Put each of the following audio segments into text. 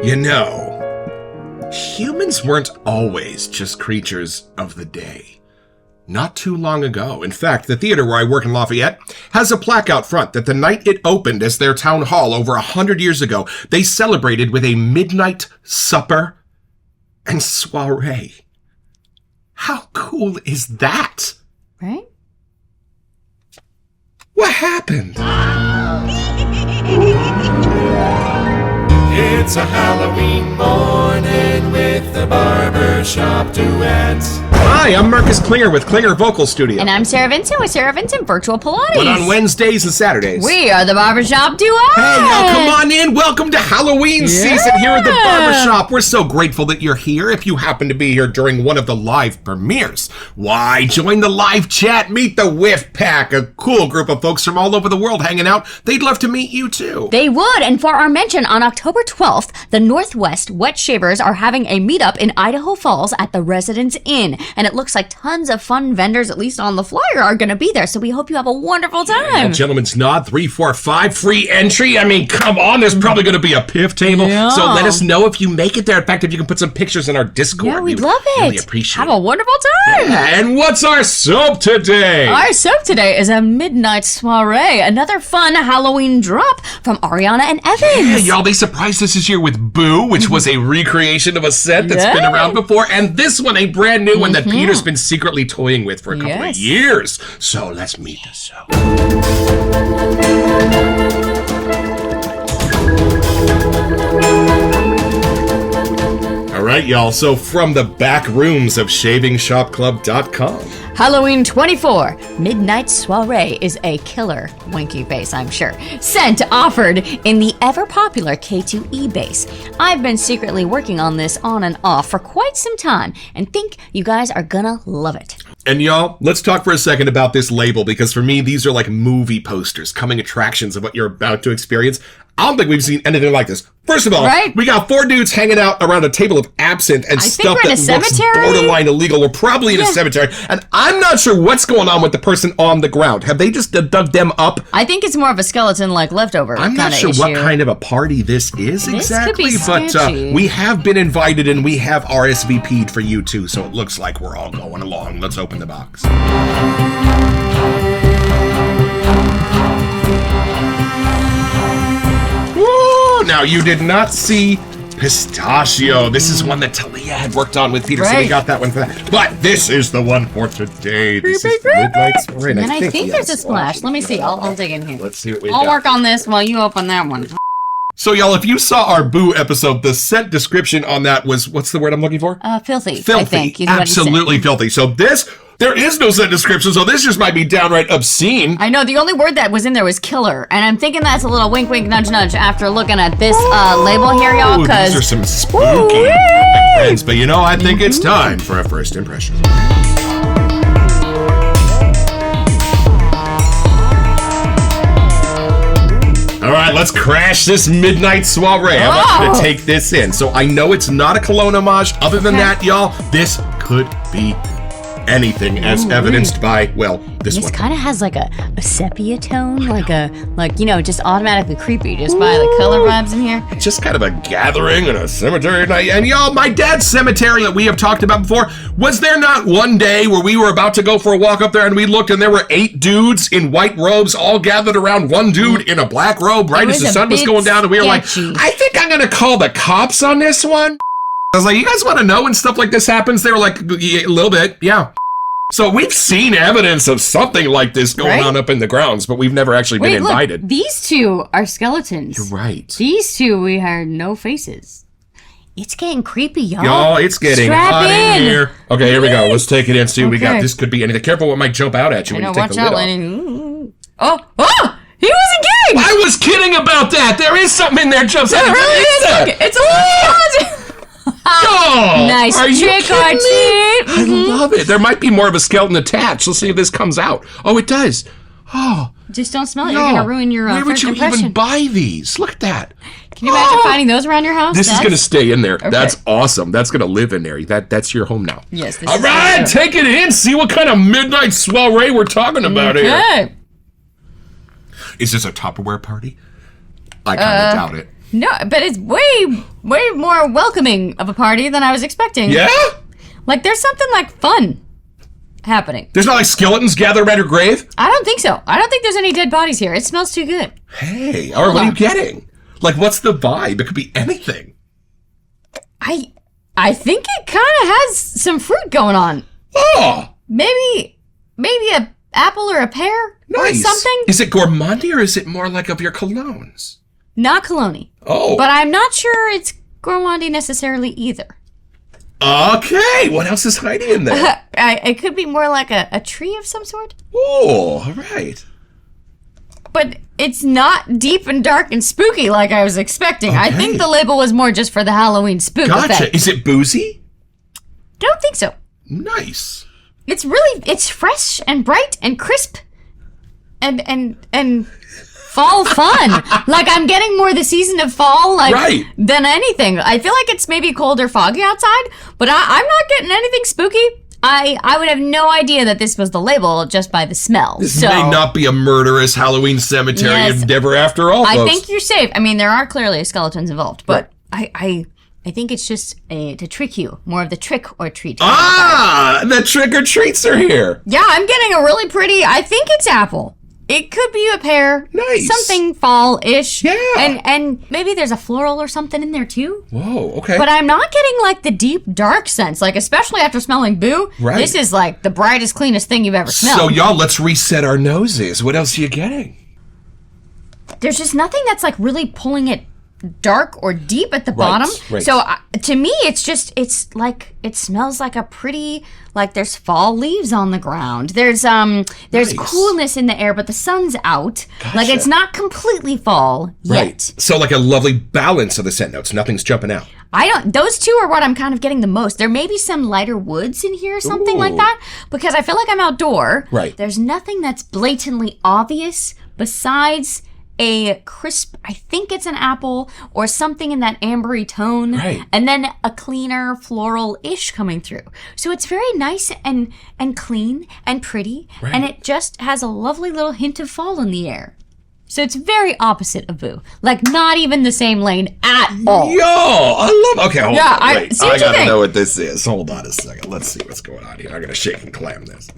You know, humans weren't always just creatures of the day. Not too long ago. In fact, the theater where I work in Lafayette has a plaque out front that the night it opened as their town hall over 100 years ago, they celebrated with a midnight supper and soiree. How cool is that? Right? What happened? It's a Halloween morning with the Barbershop Duet. Hi, I'm Marcus Klinger with Klinger Vocal Studio. And I'm Sarah Vincent with Sarah Vincent Virtual Pilates. But on Wednesdays and Saturdays, we are the Barbershop Duet. Hey, now come on in. Welcome to Halloween season here at the Barbershop. We're so grateful that you're here. If you happen to be here during one of the live premieres, why, join the live chat. Meet the Whiff Pack, a cool group of folks from all over the world hanging out. They'd love to meet you, too. They would. And for our mention, on October 12th, the Northwest Wet Shavers are having a meetup in Idaho Falls at the Residence Inn. And it looks like tons of fun vendors, at least on the flyer, are going to be there. So we hope you have a wonderful time. Yeah, gentlemen's nod, 3, 4, 5, free entry. I mean, come on, there's probably going to be a piff table. Yeah. So let us know if you make it there. In fact, if you can put some pictures in our Discord. Yeah, we'd love it. Really appreciate Have a wonderful time. Yeah, and what's our soap today? Our soap today is a midnight soiree, another fun Halloween drop from Ariana and Evans. Yeah, y'all, they surprised us this year with Boo, which was a recreation of a set that's been around before, and this one, a brand new one that Peter's been secretly toying with for a couple of years. So let's meet the soap. All right, y'all, so from the back rooms of ShavingShopClub.com. Halloween 24, Midnight Soiree is a killer, winky face, I'm sure, scent offered in the ever-popular K2E base. I've been secretly working on this on and off for quite some time and think you guys are gonna love it. And y'all, let's talk for a second about this label, because for me, these are like movie posters, coming attractions of what you're about to experience. I don't think we've seen anything like this. First of all, we got 4 dudes hanging out around a table of absinthe and stuff that looks borderline illegal. We're probably in a cemetery. And I'm not sure what's going on with the person on the ground. Have they just dug them up? I think it's more of a skeleton-like leftover I'm not sure what kind of a party this is exactly, but we have been invited and we have RSVP'd for you too, so it looks like we're all going along. Let's open the box. Now, you did not see Pistachio. This is one that Talia had worked on with Peter, so we got that one for that. But this is the one for today. This is the Midnight Soiree. And I think there's a splash. Let me see. I'll dig in here. Let's see what we got. I'll work on this while you open that one. So, y'all, if you saw our Boo episode, the scent description on that was, what's the word I'm looking for? Filthy. Filthy. I think, Absolutely filthy. So there is no scent description, so this just might be downright obscene. I know, the only word that was in there was killer, and I'm thinking that's a little wink, wink, nudge, nudge after looking at this label here, y'all, because these are some spooky friends, but you know, I think it's time for a first impression. All right, let's crash this midnight soiree. I want you to take this in. So I know it's not a cologne homage. Other than that, y'all, this could be anything, as evidenced by, well, this one. This kind of has like a sepia tone, like just automatically creepy just by the color vibes in here. Just kind of a gathering in a cemetery night. And y'all, my dad's cemetery that we have talked about before, was there not one day where we were about to go for a walk up there and we looked and there were 8 dudes in white robes all gathered around one dude in a black robe right as the sun was going down, and we were like, I think I'm going to call the cops on this one. I was like, you guys want to know when stuff like this happens? They were like, a little bit, yeah. So we've seen evidence of something like this going on up in the grounds, but we've never actually been invited. Look, these 2 are skeletons. You're right. These 2, we had no faces. It's getting creepy, y'all. Y'all, it's getting hot in here. Okay, here we go. Let's take it in, see what we got. This could be anything. Careful what might jump out at you when you take the lid off. Oh! He wasn't kidding! I was kidding about that! There is something in there jumps out. It really is! Look, it's a little Oh, nice trick or treat. I love it. There might be more of a skeleton attached. Let's see if this comes out. Oh, it does. Oh. Just don't smell it. You're going to ruin your first impression. Where would you even buy these? Look at that. Can you imagine finding those around your house? This is going to stay in there. Okay. That's awesome. That's going to live in there. That's your home now. Yes. All right, take it in. See what kind of midnight soiree we're talking about here. Is this a Tupperware party? I kind of doubt it. No, but it's way more welcoming of a party than I was expecting. Yeah? Like, there's something, like, fun happening. There's not, like, skeletons gathered at her grave? I don't think so. I don't think there's any dead bodies here. It smells too good. Hey, all right, what are you getting? Like, what's the vibe? It could be anything. I think it kind of has some fruit going on. Oh! Maybe a apple or a pear Nice. or something. Is it gourmandy or is it more like of your colognes? Not cologne. Oh. But I'm not sure it's gourmandy necessarily either. Okay, what else is hiding in there? It could be more like a tree of some sort. Oh, all right. But it's not deep and dark and spooky like I was expecting. I Okay. think the label was more just for the Halloween spook Gotcha. effect. Is it boozy? Don't think so. Nice. It's fresh and bright and crisp and fall fun. Like, I'm getting more the season of fall Right. than anything. I feel like it's maybe cold or foggy outside, but I'm not getting anything spooky. I would have no idea that this was the label just by the smell. This may not be a murderous Halloween cemetery Yes. endeavor after all, I folks. think you're safe. I mean, there are clearly skeletons involved, but I think it's just to trick you. More of the trick or treat. Ah, the trick or treats are here. Yeah, I'm getting a really pretty, I think it's apple. It could be a pear. Nice. Something fall-ish. Yeah. And maybe there's a floral or something in there too. Whoa, okay. But I'm not getting like the deep dark sense. Like, especially after smelling boo. Right. This is like the brightest, cleanest thing you've ever smelled. So, y'all, let's reset our noses. What else are you getting? There's just nothing that's like really pulling it dark or deep at the bottom. right. So to me, it's like, it smells like a pretty, like there's fall leaves on the ground. There's Nice. coolness in the air, but the sun's out. Gotcha. Like, it's not completely fall yet. So, like a lovely balance of the scent notes. Nothing's jumping out. Those two are what I'm kind of getting the most. There may be some lighter woods in here or something like Ooh. that, because I feel like I'm outdoor. Right. There's nothing that's blatantly obvious besides a crisp, I think it's an apple or something in that ambery tone. Right. And then a cleaner floral-ish coming through. So it's very nice and clean and pretty. Right. And it just has a lovely little hint of fall in the air. So it's very opposite of boo. Like, not even the same lane at all. Yo, I love. Okay, hold Yeah, on. Wait, see what you gotta think. know what this is. Hold on a second. Let's see what's going on here. I'm gonna shake and clam this.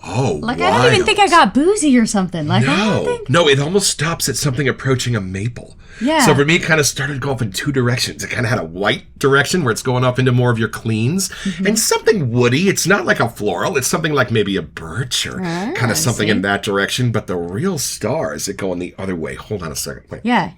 Oh, Like, I don't even think I got boozy or something. Like, I don't think. No, it almost stops at something approaching a maple. Yeah. So for me, it kind of started to go off in two directions. It kind of had a white direction where it's going off into more of your cleans, Mm-hmm. and something woody. It's not like a floral. It's something like maybe a birch or kind of something see. in that direction. But the real star is it going the other way. Hold on a second. Wait. Yeah.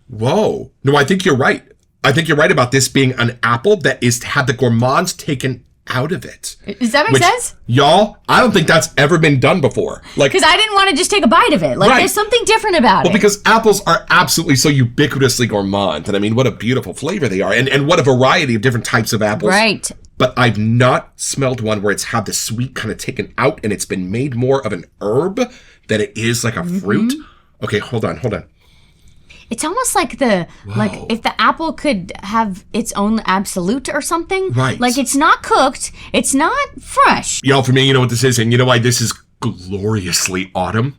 Whoa. No, I think you're right. I think you're right about this being an apple that is had the gourmands taken out of it. Does that make sense? Y'all, I don't think that's ever been done before. Like, Because I didn't want to just take a bite of it. Like, Right. there's something different about well, it. because apples are absolutely so ubiquitously gourmand. And I mean, what a beautiful flavor they are. And what a variety of different types of apples. Right. But I've not smelled one where it's had the sweet kind of taken out and it's been made more of an herb than it is like a fruit. Okay, hold on. It's almost like like if the apple could have its own absolute or something. Right. Like, it's not cooked. It's not fresh. Y'all, for me, you know what this is, and you know why this is gloriously autumn?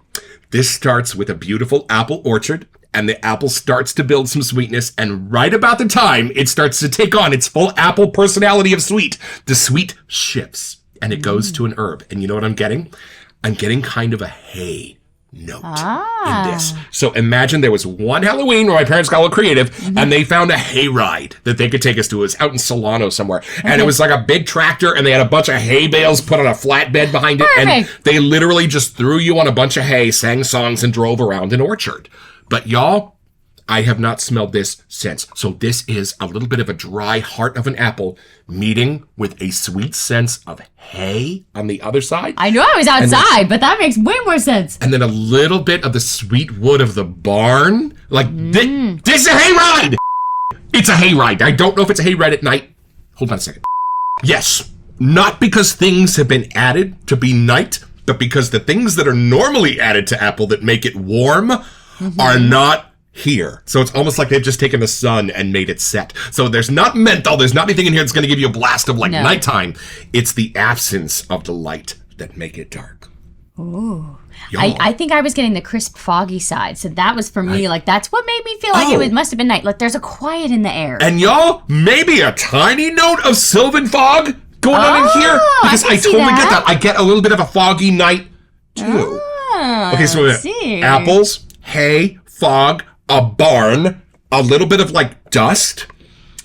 This starts with a beautiful apple orchard, and the apple starts to build some sweetness, and right about the time it starts to take on its full apple personality of sweet, the sweet shifts, and it goes to an herb. And you know what I'm getting? I'm getting kind of a hay note in this. So imagine there was one Halloween where my parents got a little creative and they found a hayride that they could take us to. It was out in Solano somewhere. And it was like a big tractor and they had a bunch of hay bales put on a flatbed behind it. And Perfect. they literally just threw you on a bunch of hay, sang songs, and drove around an orchard. But y'all, I have not smelled this since. So this is a little bit of a dry heart of an apple meeting with a sweet sense of hay on the other side. I know I was outside, but that makes way more sense. And then a little bit of the sweet wood of the barn. Like, this is a hayride! It's a hayride. I don't know if it's a hayride at night. Hold on a second. Yes, not because things have been added to be night, but because the things that are normally added to apple that make it warm are not here. So it's almost like they've just taken the sun and made it set. So there's not menthol, there's not anything in here that's going to give you a blast of like nighttime. It's the absence of the light that make it dark. Ooh. Y'all. I think I was getting the crisp, foggy side. So that was for me, like, that's what made me feel like it must have been night. Like, there's a quiet in the air. And y'all, maybe a tiny note of sylvan fog going on in here. Because I totally get that. I get a little bit of a foggy night, too. Okay, so apples, hay, fog, a barn, a little bit of, like, dust.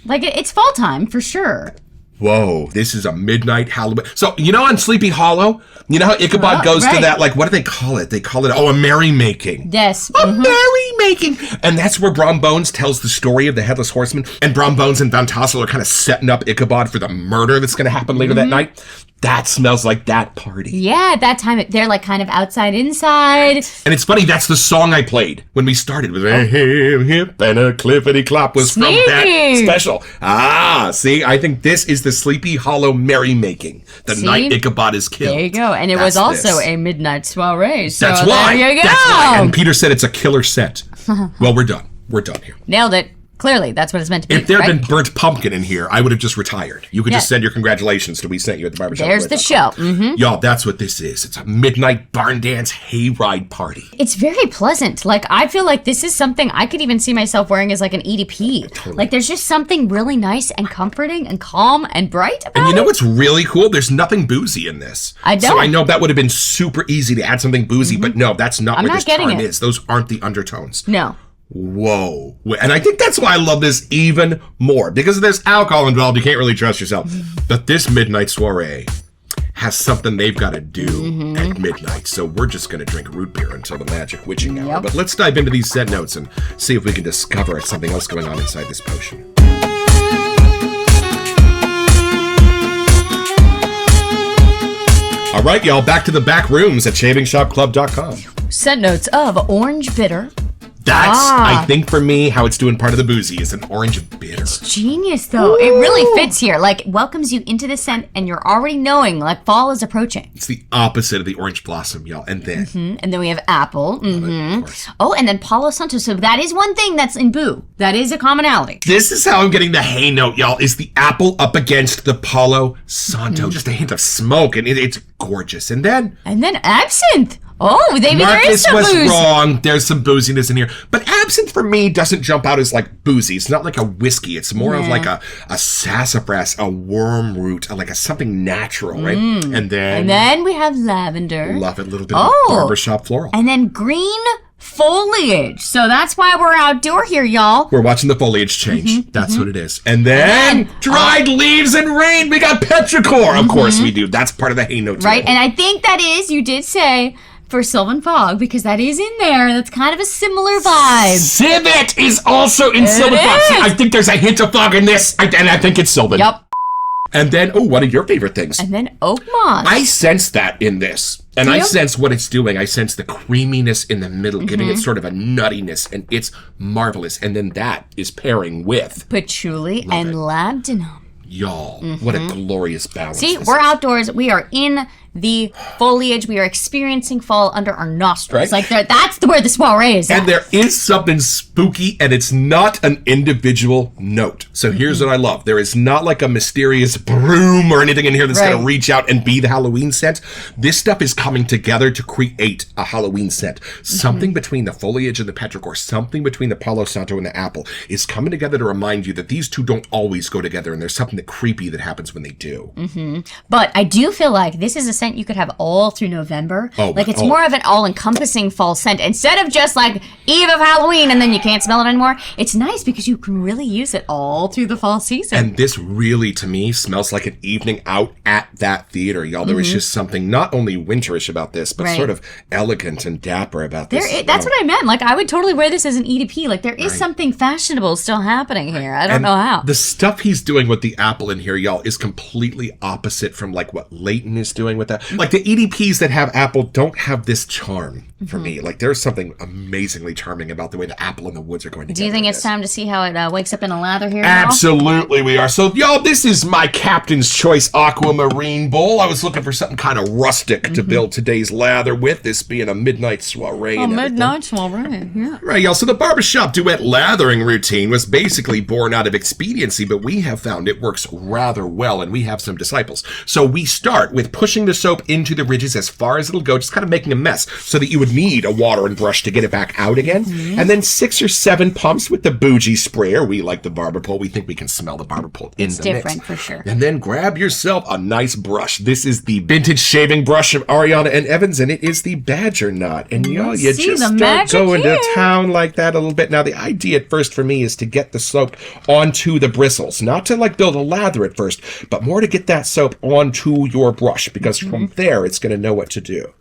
Like, it's fall time, for sure. Whoa, this is a midnight Halloween. So, you know on Sleepy Hollow, you know how Ichabod goes to that, like, what do they call it? They call it, a merrymaking. Yes. A merrymaking. And that's where Brom Bones tells the story of the Headless Horseman. And Brom Bones and Van Tassel are kind of setting up Ichabod for the murder that's going to happen later that night. That smells like that party. Yeah, that time they're like kind of outside, inside. And it's funny, that's the song I played when we started. With a hip and a clippity clop was from that special. See, I think this is the Sleepy Hollow merrymaking. The night Ichabod is killed. There you go. And it was also a midnight soiree. So that's why. There you go. That's why. And Peter said it's a killer scent. Well, we're done. We're done here. Nailed it. Clearly, that's what it's meant to be. If there had been burnt pumpkin in here, I would have just retired. You could just send your congratulations to We Sent You at the Barbershop. There's the show. Y'all, that's what this is. It's a midnight barn dance hayride party. It's very pleasant. Like, I feel like this is something I could even see myself wearing as like an EDP. Totally. Like, there's just something really nice and comforting and calm and bright about it. And you know what's really cool? There's nothing boozy in this. I know. So I know that would have been super easy to add something boozy, but no, that's not what this charm is. Those aren't the undertones. No. Whoa. And I think that's why I love this even more. Because there's alcohol involved, you can't really trust yourself. But this midnight soiree has something they've got to do at midnight. So we're just going to drink root beer until the magic witching hour. But let's dive into these set notes and see if we can discover something else going on inside this potion. All right, y'all, back to the back rooms at shavingshopclub.com. Set notes of orange bitter. That's, I think for me, how it's doing part of the boozy is an orange bitter. It's genius, though. Ooh. It really fits here. Like, welcomes you into the scent, and you're already knowing, like, fall is approaching. It's the opposite of the orange blossom, y'all. And then... And then we have apple. Oh, and then Palo Santo. So that is one thing that's in Boo. That is a commonality. This is how I'm getting the hay note, y'all, is the apple up against the Palo Santo. Just a hint of smoke, and it's gorgeous. And then... absinthe. Oh, maybe there is some booze. Marcus was wrong. There's some booziness in here. But absinthe for me doesn't jump out as like boozy. It's not like a whiskey. It's more of like a sassafras, a wormroot, like a something natural, right? And then we have lavender. Love it. A little bit of barbershop floral. And then green foliage. So that's why we're outdoor here, y'all. We're watching the foliage change. That's what it is. And then dried leaves and rain. We got petrichor. Of course we do. That's part of the hay note. Right. And I think that is, you did say... for Sylvan Fog, because that is in there. That's kind of a similar vibe. Civet is also in Sylvan Fog. See, I think there's a hint of fog in this, and I think it's Sylvan. Yep. And then, one of your favorite things. And then oak moss. I sense that in this. And I sense what it's doing. I sense the creaminess in the middle, giving it sort of a nuttiness, and it's marvelous. And then that is pairing with... patchouli and labdanum. Y'all, what a glorious balance. See, we're outdoors. We are in the foliage. We are experiencing fall under our nostrils. Right. Like, that's where the soiree is at. And there is something spooky, and it's not an individual note. So here's what I love. There is not like a mysterious broom or anything in here that's going to reach out and be the Halloween scent. This stuff is coming together to create a Halloween scent. Something between the foliage and the petrichor, something between the Palo Santo and the apple is coming together to remind you that these two don't always go together, and there's something that creepy that happens when they do. But I do feel like this is a scent you could have all through November. Like, it's more of an all-encompassing fall scent. Instead of just like eve of Halloween and then you can't smell it anymore, it's nice because you can really use it all through the fall season. And this really, to me, smells like an evening out at that theater, y'all. There was just something not only winterish about this, but sort of elegant and dapper about this. That's what I meant. Like, I would totally wear this as an EDP. Like, there is something fashionable still happening here. I don't know how. The stuff he's doing with the apple in here, y'all, is completely opposite from like what Leighton is doing with that. Like, the EDPs that have apple don't have this charm for me. Like, there's something amazingly charming about the way the apple and the woods are going together. Do you think it's time to see how it wakes up in a lather here? Absolutely, we are. So, y'all, this is my Captain's Choice Aquamarine Bowl. I was looking for something kind of rustic to build today's lather with, this being a midnight soiree. Midnight soiree, yeah. Right, y'all. So the Barbershop Duet lathering routine was basically born out of expediency, but we have found it works rather well, and we have some disciples. So we start with pushing the soap into the ridges as far as it'll go, just kind of making a mess so that you would need a water and brush to get it back out again. And then 6 or 7 pumps with the bougie sprayer. We like the barber pole. We think we can smell the barber pole in the mix. It's different for sure. And then grab yourself a nice brush. This is the vintage shaving brush of Ariana and Evans, and it is the Badger Knot. And you just start going to town like that a little bit. Now, the idea at first for me is to get the soap onto the bristles, not to like build a lather at first, but more to get that soap onto your brush, because from there it's going to know what to do.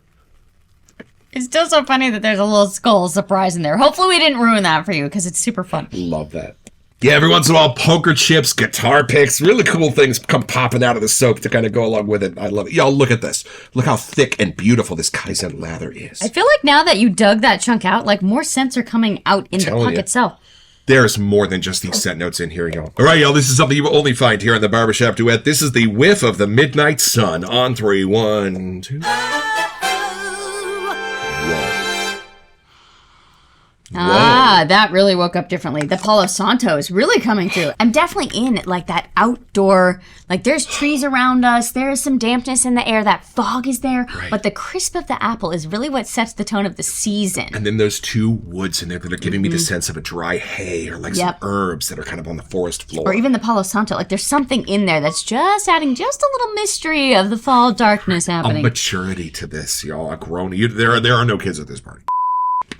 It's still so funny that there's a little skull surprise in there. Hopefully we didn't ruin that for you, because it's super fun. Love that. Yeah, every once in a while, poker chips, guitar picks, really cool things come popping out of the soap to kind of go along with it. I love it. Y'all, look at this. Look how thick and beautiful this Kaizen lather is. I feel like now that you dug that chunk out, like more scents are coming out in the puck itself. There's more than just these scent notes in here, y'all. All right, y'all, this is something you will only find here on the Barbershop Duet. This is the whiff of the midnight sun. On 3, 1, 2. That really woke up differently. The Palo Santo is really coming through. I'm definitely in like that outdoor, like there's trees around us, there's some dampness in the air, that fog is there, but the crisp of the apple is really what sets the tone of the season. And then those 2 woods in there that are giving me the sense of a dry hay or like some herbs that are kind of on the forest floor. Or even the Palo Santo, like there's something in there that's just adding just a little mystery of the fall darkness happening. A maturity to this, y'all. A grown, there are no kids at this party.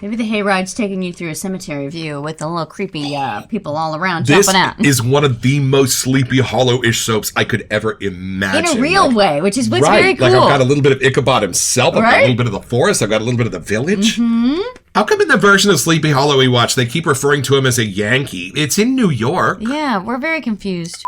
Maybe the hayride's taking you through a cemetery view with the little creepy people all around jumping out. This is one of the most Sleepy Hollow-ish soaps I could ever imagine. In a real way, which is what's very cool. Like I've got a little bit of Ichabod himself. I've got a little bit of the forest. I've got a little bit of the village. How come in the version of Sleepy Hollow we watch, they keep referring to him as a Yankee? It's in New York. Yeah, we're very confused.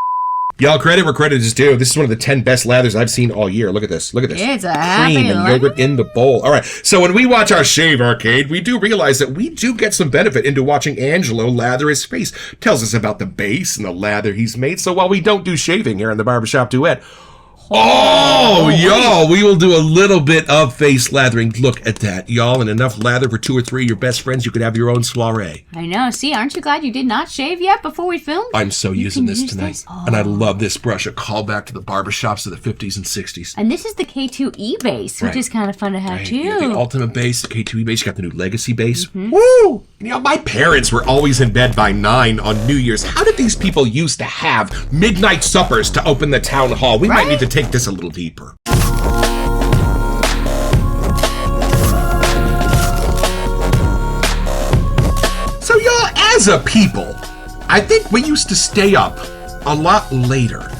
Y'all, credit where credit is due. This is one of the 10 best lathers I've seen all year. Look at this. Look at this. It's a cream and yogurt in the bowl. All right. So when we watch our Shave Arcade, we do realize that we do get some benefit into watching Angelo lather his face. Tells us about the base and the lather he's made. So while we don't do shaving here in the Barbershop Duet, y'all, we will do a little bit of face lathering. Look at that, y'all. And enough lather for 2 or 3 of your best friends. You could have your own soiree. I know. See, aren't you glad you did not shave yet before we filmed? I'm so using this tonight. And I love this brush. A callback to the barbershops of the 50s and 60s. And this is the K2E base, which is kind of fun to have, too. You got the Ultimate base, the K2E base. You got the new Legacy base. Woo! You know, my parents were always in bed by 9 on New Year's. How did these people used to have midnight suppers to open the town hall? We might need to take this a little deeper. So y'all, as a people, I think we used to stay up a lot later.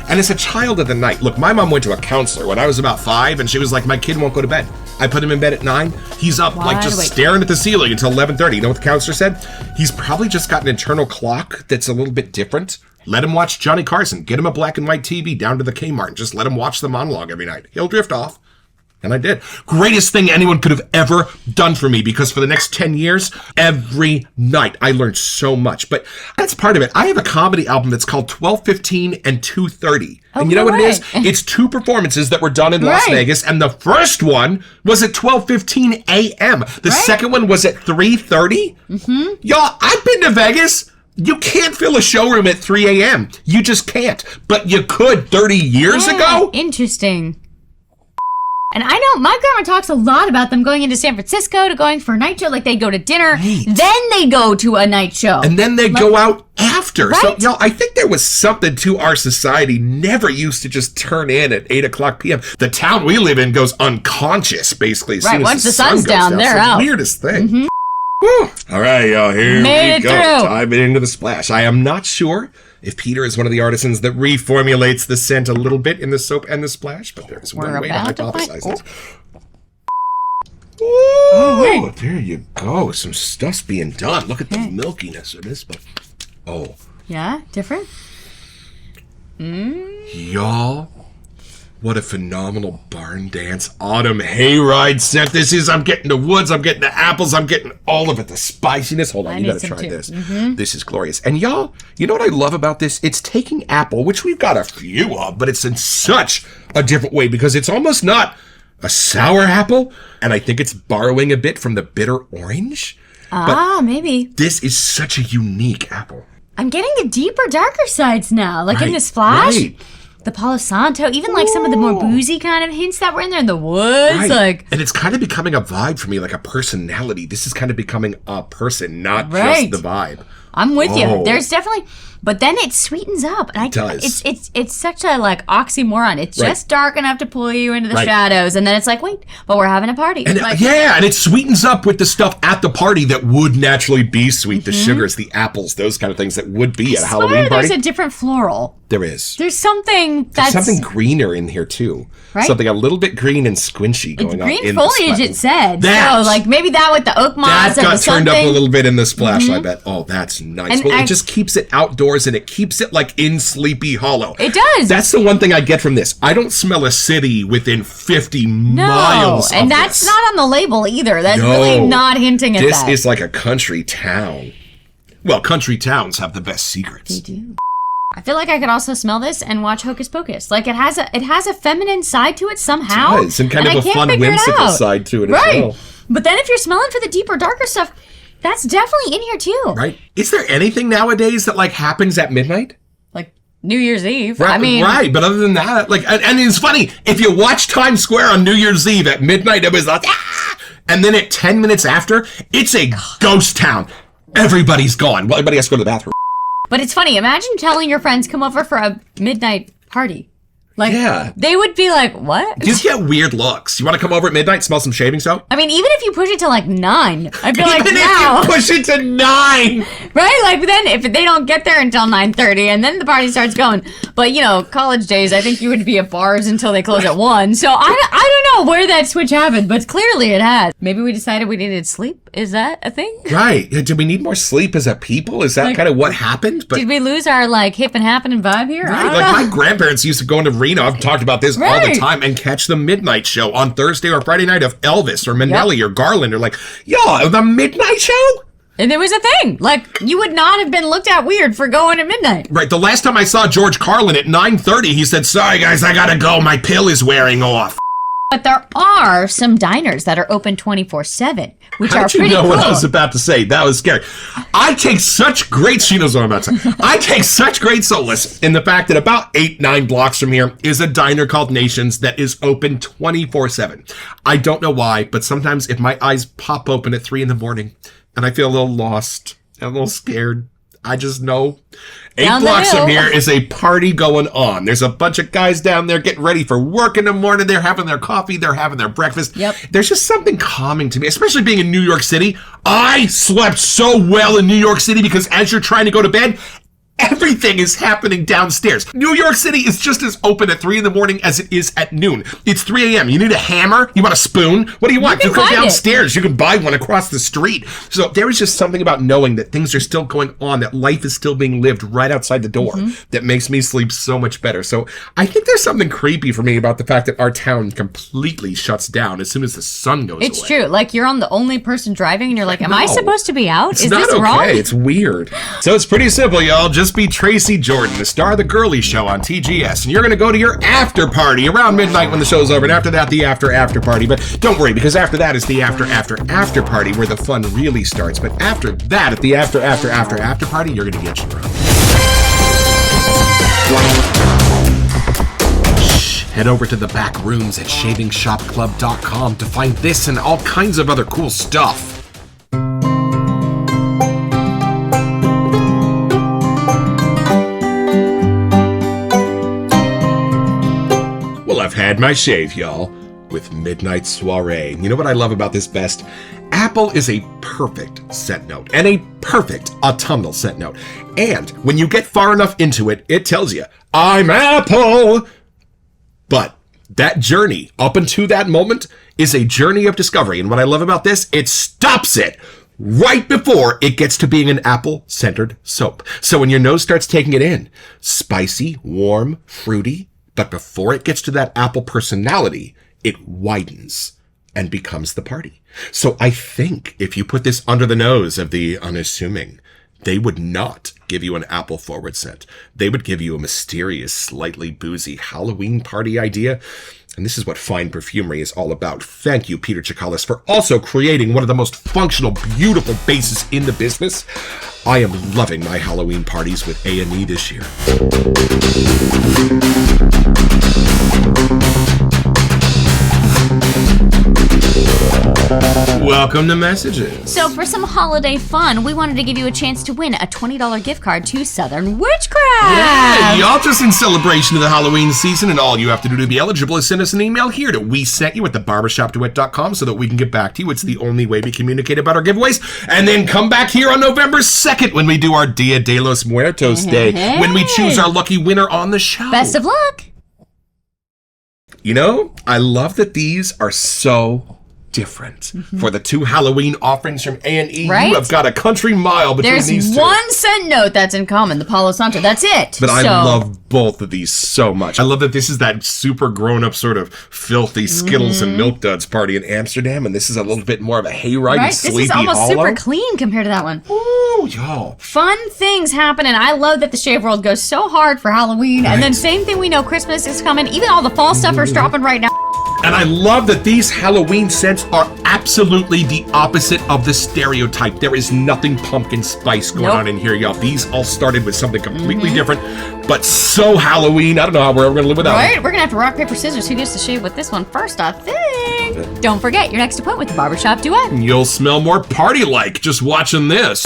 And as a child of the night, look, my mom went to a counselor when I was about 5, and she was like, my kid won't go to bed. I put him in bed at 9. He's up, like, just staring at the ceiling until 11:30. You know what the counselor said? He's probably just got an internal clock that's a little bit different. Let him watch Johnny Carson. Get him a black and white TV down to the Kmart. Just let him watch the monologue every night. He'll drift off. And I did. Greatest thing anyone could have ever done for me, because for the next 10 years, every night, I learned so much. But that's part of it. I have a comedy album that's called 12:15 and 2:30. And you know what it is? It's 2 performances that were done in Las Vegas. And the first one was at 12:15 a.m. The second one was at 3:30. Y'all, I've been to Vegas. You can't fill a showroom at 3 a.m. You just can't. But you could 30 years ago. Interesting. And I know my grandma talks a lot about them going into San Francisco to going for a night show. Like they go to dinner, then they go to a night show. And then they go out after. So, y'all, I think there was something to our society never used to just turn in at 8 o'clock p.m. The town we live in goes unconscious, basically, as soon as once the sun sun's goes down, they're out. The weirdest thing. Whew. All right, y'all, here we go. Diving into the splash. I am not sure if Peter is one of the artisans that reformulates the scent a little bit in the soap and the splash, but there's one way to hypothesize it. Oh, there you go. Some stuff's being done. Look at the milkiness of this. But yeah, different. Y'all, what a phenomenal barn dance autumn hayride scent this is. I'm getting the woods, I'm getting the apples, I'm getting all of it. The spiciness. Hold on, you gotta try this. This is glorious. And y'all, you know what I love about this? It's taking apple, which we've got a few of, but it's in such a different way because it's almost not a sour apple. And I think it's borrowing a bit from the bitter orange. Maybe. This is such a unique apple. I'm getting the deeper, darker sides now, like in the splash. the Palo Santo, even like some of the more boozy kind of hints that were in there in the woods. Right. Like, and it's kind of becoming a vibe for me, like a personality. This is kind of becoming a person, not Right. just the vibe. I'm with you. Oh. There's definitely, but then it sweetens up. And It does. It's such a like oxymoron. It's Right. just dark enough to pull you into the Right. shadows, and then it's like, wait, but we're having a party. And Like, and it sweetens up with the stuff at the party that would naturally be sweet. The sugars, the apples, those kind of things that would be at a Halloween party. There's a different floral. There is. There's something that's Something greener in here too. Right? Something a little bit green and squinchy going on. green in foliage. the It said That- so. Like maybe that with the oak moss That and got the turned up a something. little bit in the splash, I bet. Oh, that's nice. And Well, it just keeps it outdoors and it keeps it like in Sleepy Hollow. It does. That's the one thing I get from this. I don't smell a city within 50 No, miles of and that's this. not on the label either. That's No. really not hinting at This that. is like a country town. Well, country towns have the best secrets. I feel like I could also smell this and watch Hocus Pocus. Like it has a feminine side to it somehow. It does, and kind I of a can't fun, figure it whimsical out. side to it right. as well. But then if you're smelling for the deeper, darker stuff, that's definitely in here too. Right? Is there anything nowadays that like happens at midnight? Like New Year's Eve. Right, I mean, right. But other than that, like, and it's funny if you watch Times Square on New Year's Eve at midnight, it was like, ah! And then at 10 minutes after, it's a ghost town. Everybody's gone. Well, everybody has to go to the bathroom. but it's funny. Imagine telling your friends come over for a midnight party. Like, Yeah. they would be like, what? You get weird looks. You want to come over at midnight, smell some shaving soap? I mean, even if you push it to like 9, I'd be like, Even now. if you push it to 9. Right? Like, then if they don't get there until 9:30 and then the party starts going. But, you know, college days, I think you would be at bars until they close at 1. So I don't know where that switch happened, but clearly it has. Maybe we decided we needed sleep. Is that a thing? Right. Did we need more sleep as a people? Is that Like, kind of what happened? But Did we lose our, like, hip and happening vibe here? I right, don't like know. my grandparents used to go into Reno. I've talked about this all the Right. time and catch the midnight show on Thursday or Friday night of Elvis or Minnelli or Garland or like, yo, the midnight show? And there was a thing. Like, you would not have been looked at weird for going at midnight. Right. The last time I saw George Carlin at 9:30, he said, sorry guys, I gotta go. My pill is wearing off. But there are some diners that are open 24/7, which How are did you pretty know cool. what I was about to say? That was scary. I take such great, she knows what I'm about to say. I take such great solace in the fact that about 8-9 blocks from here is a diner called Nations that is open 24/7. I don't know why, but sometimes if my eyes pop open at 3 a.m. and I feel a little lost and a little scared, I just know 8 Down the blocks from hill. here is a party going on. There's a bunch of guys down there getting ready for work in the morning. They're having their coffee. They're having their breakfast. Yep. There's just something calming to me, especially being in New York City. I slept so well in New York City because as you're trying to go to bed, everything is happening downstairs. New York City is just as open at 3 a.m. as it is at noon. It's 3 a.m. You need a hammer? You want a spoon? What do you want? can You go find it. downstairs. You can buy one across the street. So there is just something about knowing that things are still going on, that life is still being lived right outside the door that makes me sleep so much better. So I think there's something creepy for me about the fact that our town completely shuts down as soon as the sun goes It's away. true. Like, you're on the only person driving, and you're like, am I No. supposed to be out? It's Is not this okay. wrong? It's weird. So it's pretty simple, y'all. Just be Tracy Jordan, the star of The Girly Show on TGS, and you're going to go to your after party around midnight when the show's over, and after that, the after party. But don't worry, because after that is the after party where the fun really starts. But after that, at the after party, you're going to get your own. Head over to the back rooms at shavingshopclub.com to find this and all kinds of other cool stuff. Well, I've had my shave, y'all, with Midnight Soirée. You know what I love about this best? Apple is a perfect scent note and a perfect autumnal scent note. And when you get far enough into it, it tells you, I'm Apple. But that journey up until that moment is a journey of discovery. And what I love about this, it stops it right before it gets to being an apple-centered soap. So when your nose starts taking it in, spicy, warm, fruity, but before it gets to that apple personality, it widens and becomes the party. So I think if you put this under the nose of the unassuming, they would not give you an apple forward scent. They would give you a mysterious, slightly boozy Halloween party idea. And this is what fine perfumery is all about. Thank you, Peter Chikalis, for also creating one of the most functional, beautiful bases in the business. I am loving my Halloween parties with A&E this year. Welcome to Messages. So for some holiday fun, we wanted to give you a chance to win a $20 gift card to Southern Witchcraft. Yeah, y'all, just in celebration of the Halloween season, and all you have to do to be eligible is send us an email here to WeSentYou@theBarbershopDuet.com so that we can get back to you. It's the only way we communicate about our giveaways. And then come back here on November 2nd when we do our Dia de los Muertos Day, when we choose our lucky winner on the show. Best of luck. You know, I love that these are so different. For the 2 Halloween offerings from A&E, Right? you have got a country mile between There's these two. 1 cent note that's in common, the Palo Santo. That's it. But I love both of these so much. I love that this is that super grown-up sort of filthy Skittles and Milk Duds party in Amsterdam, and this is a little bit more of a hayride and This Sleepy is almost Hollow. super clean compared to that one. Ooh, y'all. Fun things happen, and I love that the Shave World goes so hard for Halloween. And then same thing, we know Christmas is coming. Even all the fall stuff is dropping right now. And I love that these Halloween scents are absolutely the opposite of the stereotype. There is nothing pumpkin spice going on in here, y'all. These all started with something completely different, but so Halloween. I don't know how we're ever going to live without it. Right? We're going to have to rock, paper, scissors. Who gets to shave with this one first, I think. Don't forget your next appointment with the Barbershop Duet. You'll smell more party-like just watching this.